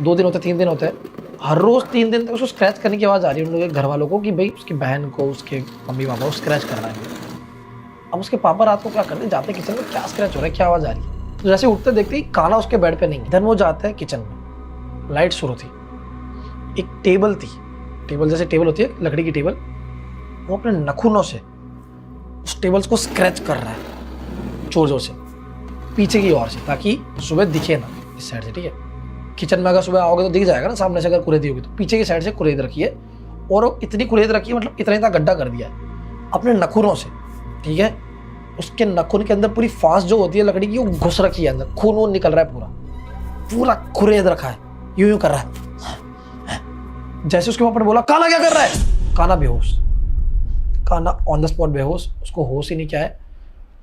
S1: 2 दिन होते, 3 दिन होते हैं, हर रोज़ 3 दिन तक उसको स्क्रैच करने की आवाज़ आ रही है उन लोगों के घर वालों को कि भाई उसकी बहन को, उसके मम्मी पापा को स्क्रैच कर रहा है। अब उसके पापा रात को क्या करते हैं, जाते किचन में, क्या स्क्रैच हो रहा है, क्या आवाज़ आ रही है। तो जैसे उठते देखते ही काना उसके बेड पे नहीं। देन वो जाते हैं किचन में, लाइट शुरू थी, एक टेबल थी, टेबल जैसे टेबल होती है लकड़ी की टेबल, वो अपने नखूनों से उस टेबल को स्क्रैच कर रहा है जोर जोर से पीछे की ओर से, ताकि सुबह दिखे ना इस साइड से, ठीक है। किचन में अगर सुबह आओगे तो दिख जाएगा ना सामने से, अगर कुरेदी होगी तो पीछे की साइड से कुरेद रखी है, और इतनी कुरेद रखी है, मतलब इतना गड्ढा कर दिया है अपने नखूनों से, ठीक है। उसके नखून के अंदर पूरी फांस जो होती है लकड़ी की, वो घुस रखी है अंदर, खून वून निकल रहा है, पूरा पूरा कुरेद रखा है, यूं यूं कर रहा है। जैसे उसके पापा ने बोला काना क्या कर रहा है, काना बेहोश, काना ऑन द स्पॉट बेहोश, उसको होश ही नहीं क्या है,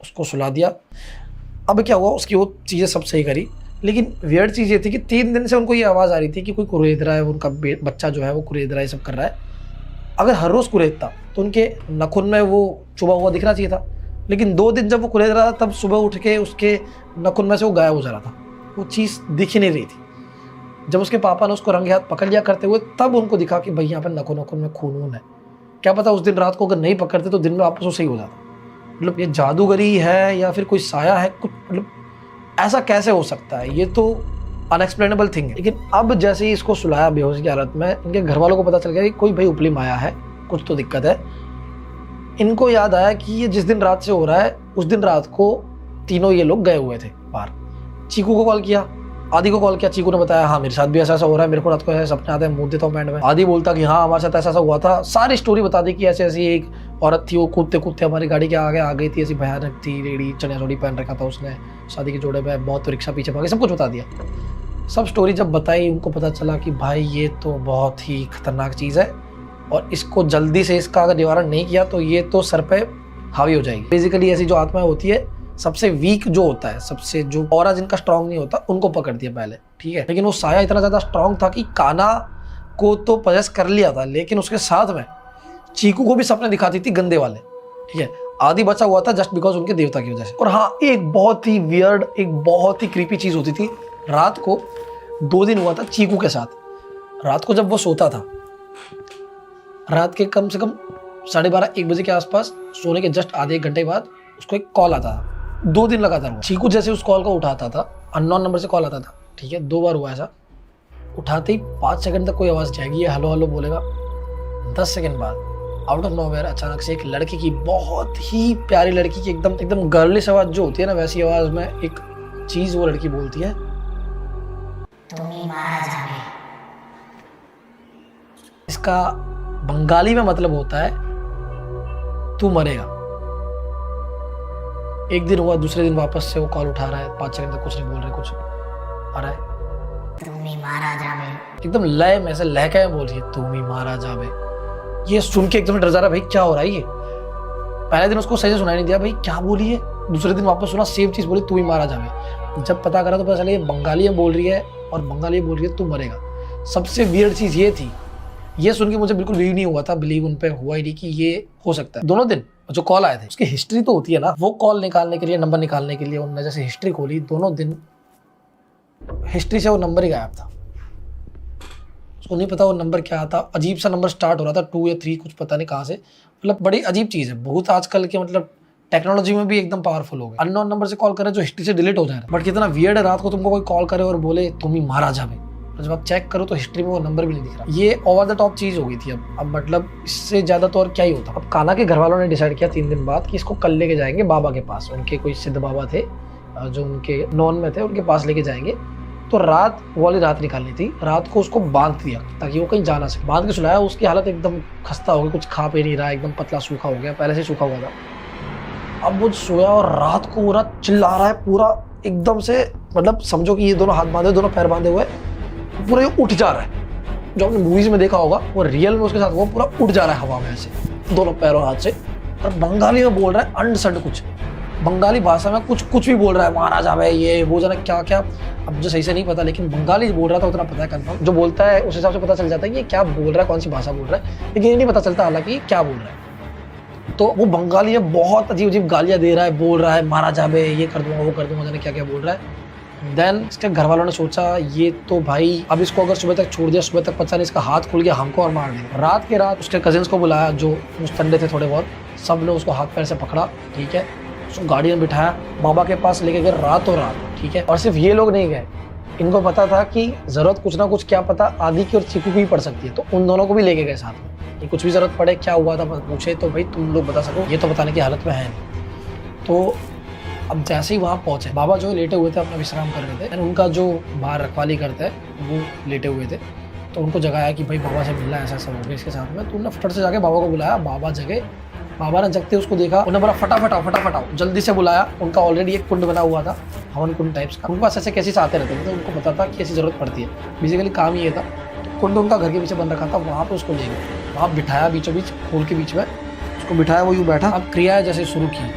S1: उसको सुला दिया। अब क्या हुआ, उसकी वो चीज़ें सब सही करी, लेकिन वियर्ड चीज़ ये थी कि 3 दिन से उनको ये आवाज़ आ रही थी कि कोई कुरेद रहा है, उनका बच्चा जो है वो कुरेद रहा है, सब कर रहा है। अगर हर रोज़ कुरेदता तो उनके नखून में वो चुभा हुआ दिखना चाहिए था, लेकिन 2 दिन जब वो कुरेद रहा था तब सुबह उठ के उसके नखून में से वो गायब हो जा रहा था, वो चीज़ दिख ही नहीं रही थी। जब उसके पापा ने उसको रंगे हाथ पकड़ लिया करते हुए, तब उनको दिखा कि भाई यहाँ पर नखून में खून वून है। क्या पता उस दिन रात को अगर नहीं पकड़ते तो दिन में वापस वो सही हो जाता। मतलब ये जादूगरी है या फिर कोई साया है, कुछ मतलब ऐसा कैसे हो सकता है, ये तो अनएक्सप्लेनेबल थिंग है। लेकिन अब जैसे ही इसको सुलाया बेहोश की हालत में, इनके घर वालों को पता चल गया कि कोई भाई उपली माया है, कुछ तो दिक्कत है। इनको याद आया कि ये जिस दिन रात से हो रहा है उस दिन रात को तीनों ये लोग गए हुए थे बाहर। चीकू को कॉल किया, आदि को कॉल किया, चीकू ने बताया हाँ मेरे साथ भी ऐसा हो रहा है, मेरे को रात को ऐसे सपने आते हैं, मुंह देता हूँ बैंड में। आदि बोलता कि हाँ हमारे साथ ऐसा हुआ था, सारी स्टोरी बता दी कि ऐसे ऐसी एक औरत थी, वो कूदते कूदते हमारी गाड़ी के आगे आ गई थी, ऐसी भयानक थी, रेडी चनिया चोली पहन रखा था उसने, शादी के जोड़े पे बहुत, तो रिक्शा पीछे भागे, सब कुछ बता दिया। सब स्टोरी जब बताई उनको पता चला कि भाई ये तो बहुत ही खतरनाक चीज़ है, और इसको जल्दी से इसका अगर निवारण नहीं किया तो ये तो सर पे हावी हो जाएगी। बेसिकली ऐसी जो आत्माएं होती है, सबसे वीक जो होता है, सबसे जो ऑरा जिनका स्ट्रांग नहीं होता, उनको पकड़ती है पहले, ठीक है। लेकिन वो साया इतना ज़्यादा स्ट्रांग था कि काना को तो पजेस कर लिया था, लेकिन उसके साथ में चीकू को भी सपने दिखाती थी गंदे वाले, ठीक है। आदि बचा हुआ था जस्ट बिकॉज उनके देवता की वजह से। और हाँ, एक बहुत ही वियर्ड, एक बहुत ही क्रीपी चीज़ होती थी, रात को 2 दिन हुआ था चीकू के साथ। रात को जब वो सोता था, रात के कम से कम 12:30-1 बजे के आसपास, सोने के जस्ट आधे 1 घंटे बाद उसको एक कॉल आता था। 2 दिन लगातार हुआ। चीकू जैसे उस कॉल को उठाता था, अननोन नंबर से कॉल आता था, ठीक है, 2 बार हुआ ऐसा। उठाते ही 5 सेकंड तक कोई आवाज़ जाएगी, ये हेलो हेलो बोलेगा। 10 सेकंड बाद आउट ऑफ नोवेयर अचानक से एक लड़की की, बहुत ही प्यारी लड़की की, एकदम एकदम गर्लिश आवाज़ जो होती है ना, वैसी आवाज़ में एक चीज़ वो लड़की बोलती है,
S3: तुम्ही मारा जावे।
S1: इसका बंगाली में मतलब होता है तू मरेगा। एक दिन हुआ, दूसरे दिन वापस से वो कॉल उठा रहा है, 5 सेकंड तक कुछ नहीं बोल रहे, कुछ आ रहा है,
S3: तुम्ही मारा जावे।
S1: एकदम लय में से लहका में बोल रही है, तुम ही मारा जावे। ये सुन के एकदम डर जा रहा है, भाई क्या हो रहा है ये। पहले दिन उसको सही से सुनाई नहीं दिया, भाई क्या बोली है। दूसरे दिन वापस सुना, सेम चीज बोली, तू ही मारा जावे। जब पता करा तो पता चला ये बंगाली में बोल रही है, और बंगाली में बोल रही है तू मरेगा। सबसे वियर्ड चीज ये थी, ये सुन के मुझे बिल्कुल बिलीव नहीं हुआ था, बिलीव उन पे हुआ ही नहीं कि ये हो सकता है। दोनों दिन जो कॉल आए थे उसकी हिस्ट्री तो होती है ना, वो कॉल निकालने के लिए, नंबर निकालने के लिए उन्होंने जैसे हिस्ट्री खोली, दोनों दिन हिस्ट्री से वो नंबर ही गायब था। उसको नहीं पता वो नंबर क्या था, अजीब सा नंबर स्टार्ट हो रहा था, 2 या 3 कुछ पता नहीं कहाँ से। मतलब बड़ी अजीब चीज़ है, बहुत आजकल के मतलब टेक्नोलॉजी में भी एकदम पावरफुल हो गए। अननोन नंबर से कॉल करे जो हिस्ट्री से डिलीट हो जा रहा है। बट कितना वियर्ड है, रात को तुमको कोई कॉल करे और बोले तुम ही मारा जावे, तो जब आप चेक करो तो हिस्ट्री में वो नंबर भी नहीं दिख रहा। ये ओवर द टॉप चीज़ हो गई थी। अब मतलब इससे ज़्यादा तो और क्या ही होता। अब कान्हा के घर वालों ने डिसाइड किया 3 दिन बाद कि इसको कल लेके जाएंगे बाबा के पास। उनके कोई सिद्ध बाबा थे जो उनके नॉन में थे, उनके पास लेके जाएंगे। तो रात वाली रात निकालनी थी, रात को उसको बांध दिया ताकि वो कहीं जा ना सके। बांध के सुलाया, उसकी हालत एकदम खस्ता हो गई, कुछ खा पी नहीं रहा, एकदम पतला सूखा हो गया, पहले से सूखा हुआ था। अब वो सोया और रात को पूरा चिल्ला रहा है, पूरा एकदम से, मतलब समझो कि ये दोनों हाथ बांधे, दोनों पैर बांधे हुए, पूरा ये उठ जा रहा है। जो आपने मूवीज में देखा होगा वो रियल में उसके साथ वो पूरा उठ जा रहा है हवा में ऐसे, दोनों पैरों हाथ से। और बंगाली में बोल रहा है अंडसंड कुछ, बंगाली भाषा में कुछ भी बोल रहा है, मारा जावे ये वो जाना क्या क्या। अब मुझे सही से नहीं पता, लेकिन बंगाली बोल रहा था उतना पता है कंफर्म। जो बोलता है उस हिसाब से पता चल जाता है कि ये क्या बोल रहा है, कौन सी भाषा बोल रहा है, लेकिन ये नहीं पता चलता हालांकि क्या बोल रहा है। तो वो बंगाली में बहुत अजीब अजीब गालियाँ दे रहा है, बोल रहा है मारा जावे, ये कर दूंगा वो कर दूंगा, जाने क्या क्या बोल रहा है। देन इसके घर वालों ने सोचा ये तो भाई अब इसको अगर सुबह तक छोड़ दिया, सुबह तक पता नहीं इसका हाथ खुल गया, हमको और मार देगा। रात के रात उसके कजिन्स को बुलाया जो मुस्तंडे थे थोड़े बहुत, सब ने उसको हाथ पैर से पकड़ा, ठीक है, उसको गाड़ी में बिठाया, बाबा के पास लेके गए रातों रात, ठीक है। और सिर्फ ये लोग नहीं गए, इनको पता था कि जरूरत कुछ ना कुछ क्या पता आदि की और चीकू की भी पड़ सकती है, तो उन दोनों को भी लेके गए साथ में कि कुछ भी जरूरत पड़े, क्या हुआ था पूछे तो भाई तुम लोग बता सको, ये तो बताने की हालत में है नहीं। तो अब जैसे ही वहाँ पहुँचे, बाबा जो लेटे हुए थे अपना विश्राम कर रहे थे, एंड उनका जो बाहर रखवाली करते हैं वो लेटे हुए थे, तो उनको जगाया कि भाई बाबा से मिलना, ऐसा सब हो गया इसके साथ में। तो उन्होंने फटफट से जाके बाबा को बुलाया, बाबा जगे, बाबा ने जगते उसको देखा, उन्हें बोला फटाफट आओ जल्दी से बुलाया। उनका ऑलरेडी एक कुंड बना हुआ था, हवन कुंड टाइप्स का, उनके पास ऐसे केसेस आते रहते थे, तो उनको पता था कि ऐसी जरूरत पड़ती है, बेसिकली काम ही ये था। तो कुंड उनका घर के पीछे बन रखा था, वहाँ पे उसको ले गए, वहाँ बिठाया बीचों बीच, खोल के बीच में उसको बिठाया, वो यूँ बैठा। अब क्रिया जैसे शुरू की,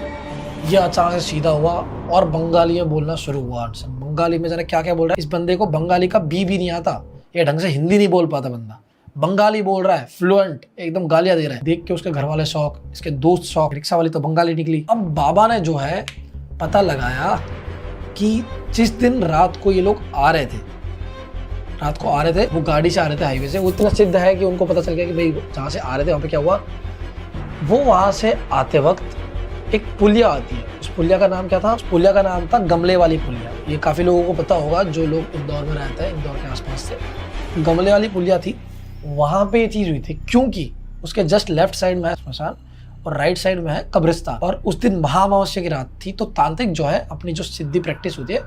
S1: ये अचानक से सीधा हुआ और बंगाली में बोलना शुरू हुआ। बंगाली में जाने क्या क्या बोल रहा है, इस बंदे को बंगाली का बी भी नहीं आता, ये ढंग से हिंदी नहीं बोल पाता बंदा, बंगाली बोल रहा है फ्लुएंट, एकदम गालियां दे रहा है। देख के उसके घर वाले शौक, इसके दोस्त शौक, रिक्शा वाली तो बंगाली निकली। अब बाबा ने जो है पता लगाया कि जिस दिन रात को ये लोग आ रहे थे, वो गाड़ी से आ रहे थे हाईवे से, वो इतना सिद्ध है कि उनको पता चल गया कि भाई जहाँ से आ रहे थे वहाँ पे क्या हुआ। वो वहाँ से आते वक्त एक पुलिया आती है, उस पुलिया का नाम क्या था, उस पुलिया का नाम था गमले वाली पुलिया। ये काफ़ी लोगों को पता होगा जो लोग इंदौर में रहते हैं, इंदौर के आसपास से। गमले वाली पुलिया थी, वहाँ पे ये चीज़ हुई थी क्योंकि उसके जस्ट लेफ्ट साइड में है स्मशान और राइट साइड में है कब्रिस्तान। और उस दिन महाअमावस्या की रात थी, तो तांत्रिक जो है अपनी जो सिद्धि प्रैक्टिस होती है,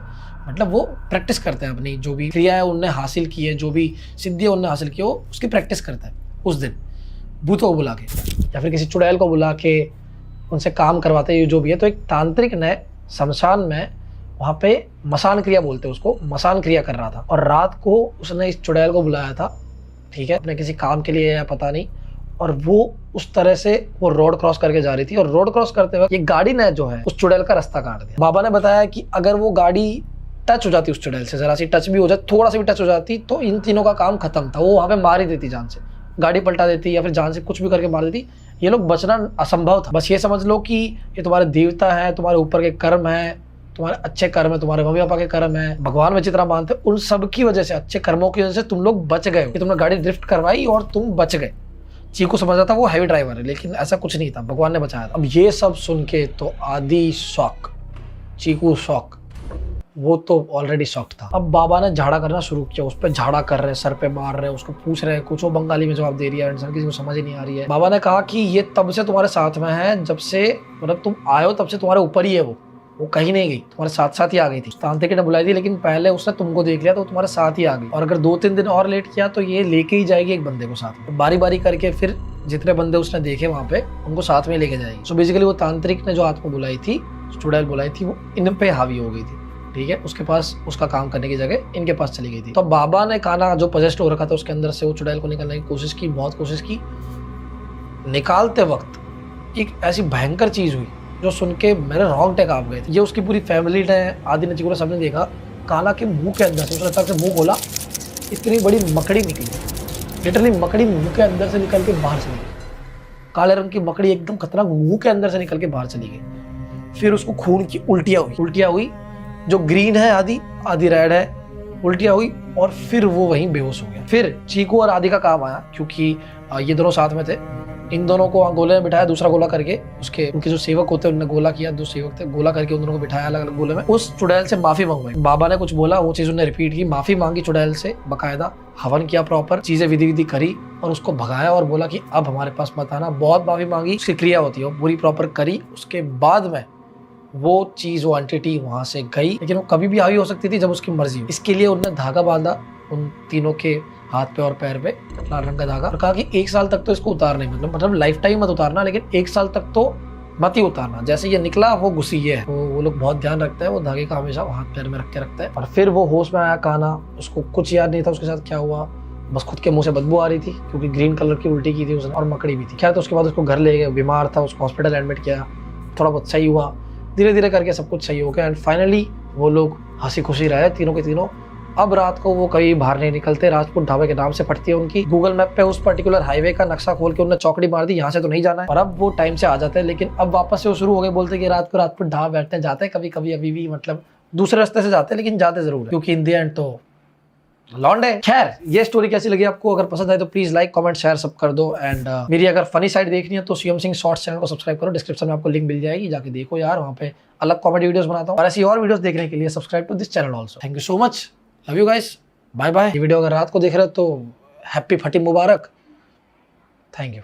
S1: मतलब वो प्रैक्टिस करते हैं अपनी जो भी क्रिया है उनने हासिल की है, जो भी सिद्धि उनने हासिल की है, वो उसकी प्रैक्टिस करते हैं उस दिन भूतों को बुला के या फिर किसी चुड़ैल को बुला के उनसे काम करवाते हैं जो भी है। तो एक तांत्रिक ने शमशान में वहाँ पे मसान क्रिया बोलते हैं उसको, मसान क्रिया कर रहा था। और रात को उसने इस चुड़ैल को बुलाया था, ठीक है, अपने किसी काम के लिए या पता नहीं, और वो उस तरह से वो रोड क्रॉस करके जा रही थी। और रोड क्रॉस करते वक्त ये गाड़ी ने जो है उस चुड़ैल का रास्ता काट दिया। बाबा ने बताया कि अगर वो गाड़ी टच हो जाती उस चुड़ैल से, जरा सी टच भी हो जाती, थोड़ा सा भी टच हो जाती, तो इन तीनों का काम खत्म था। वो वहाँ पे मार ही देती जान से, गाड़ी पलटा देती या फिर जान से कुछ भी करके मार देती। ये लोग बचना असंभव था। बस ये समझ लो कि ये तुम्हारे देवता है, तुम्हारे ऊपर के कर्म है, तुम्हारे अच्छे कर्म है, तुम्हारे मम्मी पापा के कर्म है, भगवान में जितना मानते हो उन सब की वजह से, अच्छे कर्मों की वजह से तुम लोग बच गए कि तुमने गाड़ी ड्रिफ्ट करवाई और तुम बच गए। चीकू समझ रहा था वो हैवी ड्राइवर है, लेकिन ऐसा कुछ नहीं था, भगवान ने बचाया था। अब ये सब सुन के तो आदि शॉक, चीकू शॉक, वो तो ऑलरेडी शॉक्ड था। अब बाबा ने झाड़ा करना शुरू किया, उस पर झाड़ा कर रहे, सर पे मार रहे, उसको पूछ रहे, कुछ वो बंगाली में जवाब दे रही है, इंसान किसी को समझ ही नहीं आ रही है। बाबा ने कहा कि ये तब से तुम्हारे साथ में है, जब से मतलब तुम आए हो तब से तुम्हारे ऊपर ही है, वो कहीं नहीं गई, तुम्हारे साथ साथ ही आ गई थी। तांत्रिक ने बुलाई थी, लेकिन पहले उसने तुमको देख लिया तो तुम्हारे साथ ही आ गई, और अगर 2-3 दिन और लेट किया तो ये लेके ही जाएगी एक बंदे को साथ में। बारी बारी करके फिर जितने बंदे उसने देखे वहां पे उनको साथ में लेके जाएगी। सो बेसिकली वो तांत्रिक ने जो आत्मा बुलाई थी, चुड़ैल बुलाई थी, वो इन पे हावी हो गई थी। ठीक है, उसके पास उसका काम करने की जगह इनके पास चली गई थी। तो बाबा ने काना जो पोजेस्ड हो रखा था उसके अंदर से वो चुड़ैल को निकालने की कोशिश की, बहुत कोशिश की। निकालते वक्त एक ऐसी भयंकर चीज हुई जो सुन के मेरे रोंगटे कांप गए थे। ये उसकी पूरी फैमिली ने, आदि ने, चिकुरा सबने देखा, काना के मुंह के अंदर से, उसने तक से मुंह खोला, इतनी बड़ी मकड़ी निकली, लिटरली मकड़ी मुंह के अंदर से निकल के बाहर चली गई। काले रंग की मकड़ी एकदम खतरनाक मुंह के अंदर से निकल के बाहर चली गई। फिर उसको खून की उल्टियां हुई, जो ग्रीन है आदि रेड है, उल्टियां हुई, और फिर वो वहीं बेहोश हो गया। फिर चीकू और आदि का काम आया, क्योंकि ये दोनों साथ में थे। इन दोनों को गोले में बिठाया, दूसरा गोला करके उसके उनके जो सेवक होते हैं उन्होंने गोला किया, दो सेवक थे, गोला करके उन दोनों को बिठाया अलग अलग गोले में। उस चुड़ैल से माफी मंगवाई, बाबा ने कुछ बोला, वो चीज उन्होंने रिपीट की, माफी मांगी चुड़ैल से, बकायदा हवन किया, प्रॉपर चीजें विधि विधि करी, और उसको भगाया और बोला कि अब हमारे पास मत आना। बहुत माफी मांगी, उसकी क्रिया होती है वो पूरी प्रॉपर करी। उसके बाद में वो चीज, वो एंटिटी वहां से गई, लेकिन वो कभी भी हावी हो सकती थी जब उसकी मर्जी हो। इसके लिए उन्होंने धागा बांधा उन तीनों के हाथ पे और पैर पे, लाल रंग का धागा, और कहा कि 1 साल तक तो इसको उतारना ही, मतलब लाइफ टाइम मत उतारना, लेकिन 1 साल तक तो मत ही उतारना। जैसे ये निकला वो घुसी है। वो लोग बहुत ध्यान रखते हैं, वो धागे का हमेशा हाथ पैर में रख के रखते हैं। और फिर वो होश में आया काना, उसको कुछ याद नहीं था उसके साथ क्या हुआ, बस खुद के मुंह से बदबू आ रही थी, क्योंकि ग्रीन कलर की उल्टी की थी उसने, और मकड़ी भी थी। खैर, तो उसके बाद उसको घर ले गए, बीमार था, उसको हॉस्पिटल एडमिट किया, थोड़ा बहुत सही हुआ, धीरे धीरे करके सब कुछ सही हो गया। एंड फाइनली वो लोग हंसी खुशी रहे तीनों के तीनों। अब रात को वो कहीं बाहर नहीं निकलते, राजपूत ढाबे के नाम से पड़ती है उनकी। गूगल मैप पे उस पर्टिकुलर हाईवे का नक्शा खोल के उन्होंने चौकड़ी मार दी, यहाँ से तो नहीं जाना है, और अब वो टाइम से आ जाते हैं। लेकिन अब वापस से वो शुरू हो गए, बोलते कि रात को राजपूत ढाबा बैठते हैं, जाते हैं कभी कभी, अभी भी मतलब दूसरे रास्ते से जाते हैं, लेकिन जाते जरूर है, क्योंकि इन द एंड तो लौंडे। खैर, ये स्टोरी कैसी लगी आपको? अगर पसंद आए तो प्लीज लाइक, कमेंट, शेयर सब कर दो। एंड मेरी अगर फनी साइड देखनी है तो सीएम सिंह शॉर्ट्स चैनल को सब्सक्राइब करो, डिस्क्रिप्शन में आपको लिंक मिल जाएगी, जाके देखो यार, वहाँ पे अलग कॉमेडी वीडियोस बनाता हूँ। और ऐसी और वीडियोस देखने के लिए subscribe to this channel also. Thank you so much, love you guys, bye bye. ये वीडियो अगर रात को देख रहे हो तो हैप्पी फटी मुबारक। Thank you.